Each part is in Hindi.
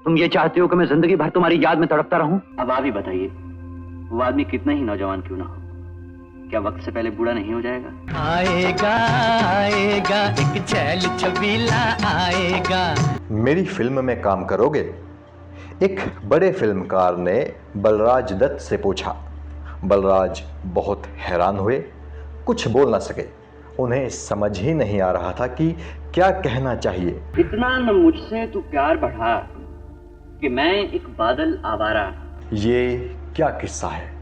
तुम ये चाहते हो कि मैं जिंदगी भर तुम्हारी याद में तड़पता रहूं? अब आप ही बताइए, वो आदमी कितना ही नौजवान क्यों ना हो, क्या वक्त से पहले बूढ़ा नहीं हो जाएगा? आएगा आएगा एक छैल छबीला आएगा। मेरी फिल्म में काम करोगे? एक बड़े फिल्मकार ने बलराज दत्त से पूछा। बलराज बहुत हैरान हुए, कुछ बोल ना सके। उन्हें समझ ही नहीं आ रहा था कि क्या कहना चाहिए। इतना न मुझसे तू प्यार बढ़ा कि मैं एक बादल आवारा। ये क्या किस्सा है?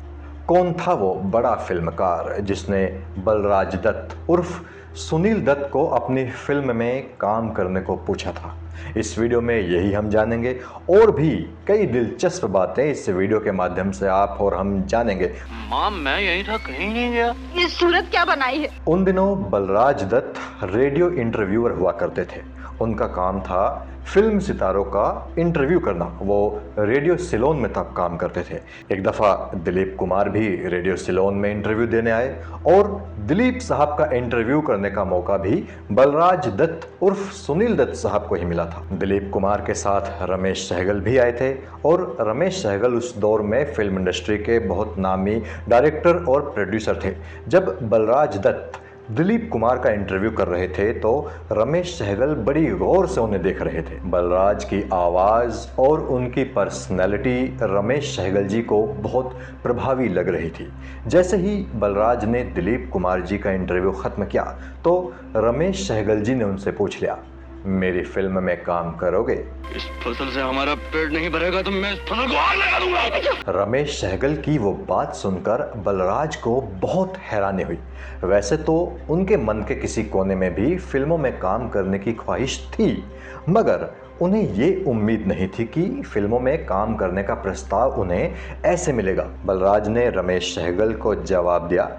कौन था वो बड़ा फिल्मकार जिसने बलराज दत्त उर्फ सुनील दत्त को अपनी फिल्म में काम करने को पूछा था? इस वीडियो में यही हम जानेंगे और भी कई दिलचस्प बातें इस वीडियो के माध्यम से आप और हम जानेंगे। माम, मैं यही था, कहीं नहीं गया। ये सूरत क्या बनाई है? उन दिनों बलराज दत्त रेडियो इंटरव्यूअर हुआ करते थे। उनका काम था फिल्म सितारों का इंटरव्यू करना। वो रेडियो सिलोन में तब काम करते थे। एक दफ़ा दिलीप कुमार भी रेडियो सिलोन में इंटरव्यू देने आए और दिलीप साहब का इंटरव्यू करने का मौका भी बलराज दत्त उर्फ सुनील दत्त साहब को ही मिला था। दिलीप कुमार के साथ रमेश सहगल भी आए थे और रमेश सहगल उस दौर में फिल्म इंडस्ट्री के बहुत नामी डायरेक्टर और प्रोड्यूसर थे। जब बलराज दत्त दिलीप कुमार का इंटरव्यू कर रहे थे तो रमेश सहगल बड़ी गौर से उन्हें देख रहे थे। बलराज की आवाज़ और उनकी पर्सनैलिटी रमेश सहगल जी को बहुत प्रभावी लग रही थी। जैसे ही बलराज ने दिलीप कुमार जी का इंटरव्यू ख़त्म किया तो रमेश सहगल जी ने उनसे पूछ लिया, मेरी फिल्म में काम करोगे? इस फसल से हमारा पेट नहीं भरेगा तो मैं इस फसल को आग लगा दूंगा। रमेश सहगल की वो बात सुनकर बलराज को बहुत हैरानी हुई। वैसे तो उनके मन के किसी कोने में भी फिल्मों में काम करने की ख्वाहिश थी, मगर उन्हें ये उम्मीद नहीं थी कि फिल्मों में काम करने का प्रस्ताव उन्हें ऐसे मिलेगा। बलराज ने रमेश सहगल को जवाब दिया,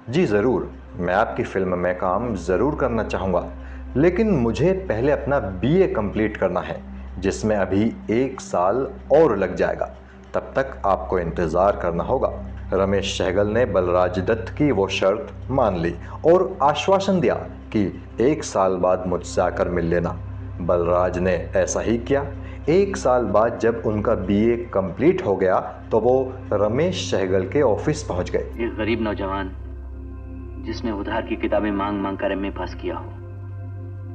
जी ज़रूर, मैं आपकी फिल्म में काम ज़रूर करना चाहूँगा, लेकिन मुझे पहले अपना बीए कंप्लीट करना है, जिसमें अभी 1 साल और लग जाएगा। तब तक आपको इंतज़ार करना होगा। रमेश सहगल ने बलराज दत्त की वो शर्त मान ली और आश्वासन दिया कि 1 साल बाद मुझसे आकर मिल लेना। बलराज ने ऐसा ही किया। 1 साल बाद जब उनका बीए कंप्लीट हो गया तो वो रमेश सहगल के ऑफिस पहुंच गए। एक गरीब नौजवान जिसने उधार की किताबें मांग मांग कर एमए पास किया हो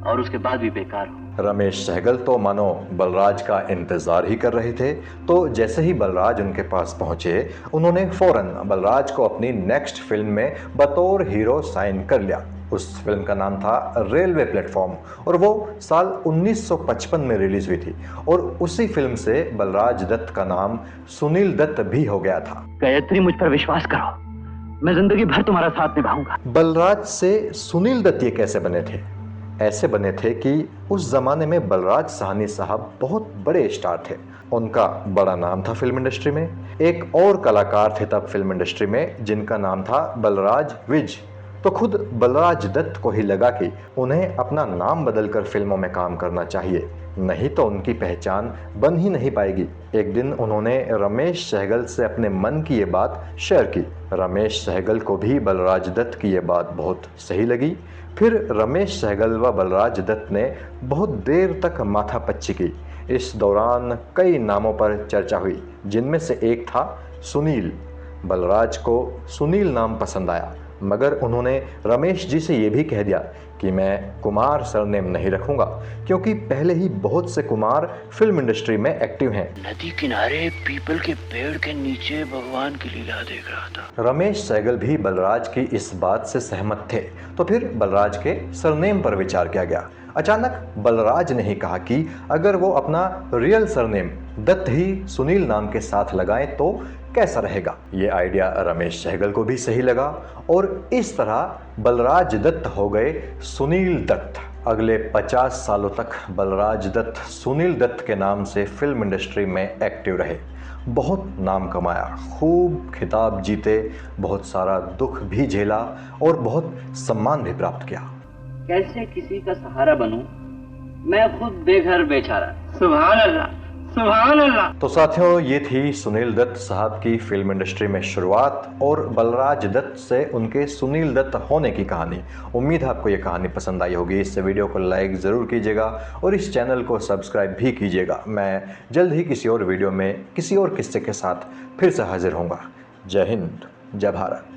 और उसके बाद भी बेकार हो। रमेश सहगल तो मानो बलराज का इंतज़ार ही कर रहे थे। तो जैसे ही बलराज उनके पास पहुंचे, उन्होंने फ़ौरन बलराज को अपनी नेक्स्ट फिल्म में बतौर हीरो साइन कर लिया। उस फिल्म का नाम था रेलवे प्लेटफॉर्म और वो साल 1955 में रिलीज़ हुई थी और उसी फिल्म से बलराज दत्त का नाम सुनील दत्त भी हो गया था। गायत्री, मुझ पर विश्वास करो, मैं जिंदगी भर तुम्हारा साथ निभाऊंगा। बलराज से सुनील दत्त ये कैसे बने थे? ऐसे बने थे कि उस ज़माने में बलराज साहनी साहब बहुत बड़े स्टार थे। उनका बड़ा नाम था फिल्म इंडस्ट्री में। एक और कलाकार थे तब फिल्म इंडस्ट्री में जिनका नाम था बलराज विज। तो खुद बलराज दत्त को ही लगा कि उन्हें अपना नाम बदलकर फिल्मों में काम करना चाहिए, नहीं तो उनकी पहचान बन ही नहीं पाएगी। एक दिन उन्होंने रमेश सहगल से अपने मन की ये बात शेयर की। रमेश सहगल को भी बलराज दत्त की ये बात बहुत सही लगी। फिर रमेश सहगल व बलराज दत्त ने बहुत देर तक माथापच्ची की। इस दौरान कई नामों पर चर्चा हुई, जिनमें से एक था सुनील। बलराज को सुनील नाम पसंद आया, मगर उन्होंने रमेश जी से ये भी कह दिया कि मैं कुमार सरनेम नहीं रखूंगा, क्योंकि पहले ही बहुत से कुमार फिल्म इंडस्ट्री में एक्टिव हैं। नदी किनारे पीपल के पेड़ के नीचे भगवान की लीला देख रहा था। रमेश सहगल भी बलराज की इस बात से सहमत थे। तो फिर बलराज के सरनेम पर विचार किया गया। अचानक बलराज ने ही कहा कि अगर वो अपना रियल सरनेम दत्त ही सुनील नाम के साथ लगाएं तो कैसा रहेगा। ये आइडिया रमेश सहगल को भी सही लगा और इस तरह बलराज दत्त हो गए सुनील दत्त। अगले 50 सालों तक बलराज दत्त सुनील दत्त के नाम से फिल्म इंडस्ट्री में एक्टिव रहे। बहुत नाम कमाया, खूब खिताब जीते, बहुत सारा दुख भी झेला और बहुत सम्मान भी प्राप्त किया। कैसे किसी का सहारा बनूं, मैं खुद बेघर बेचारा। सुभान अल्लाह, सुभान अल्लाह। तो साथियों, ये थी सुनील दत्त साहब की फिल्म इंडस्ट्री में शुरुआत और बलराज दत्त से उनके सुनील दत्त होने की कहानी। उम्मीद है आपको ये कहानी पसंद आई होगी। इस वीडियो को लाइक ज़रूर कीजिएगा और इस चैनल को सब्सक्राइब भी कीजिएगा। मैं जल्द ही किसी और वीडियो में किसी और किस्से के साथ फिर से हाजिर होऊंगा। जय हिंद, जय भारत।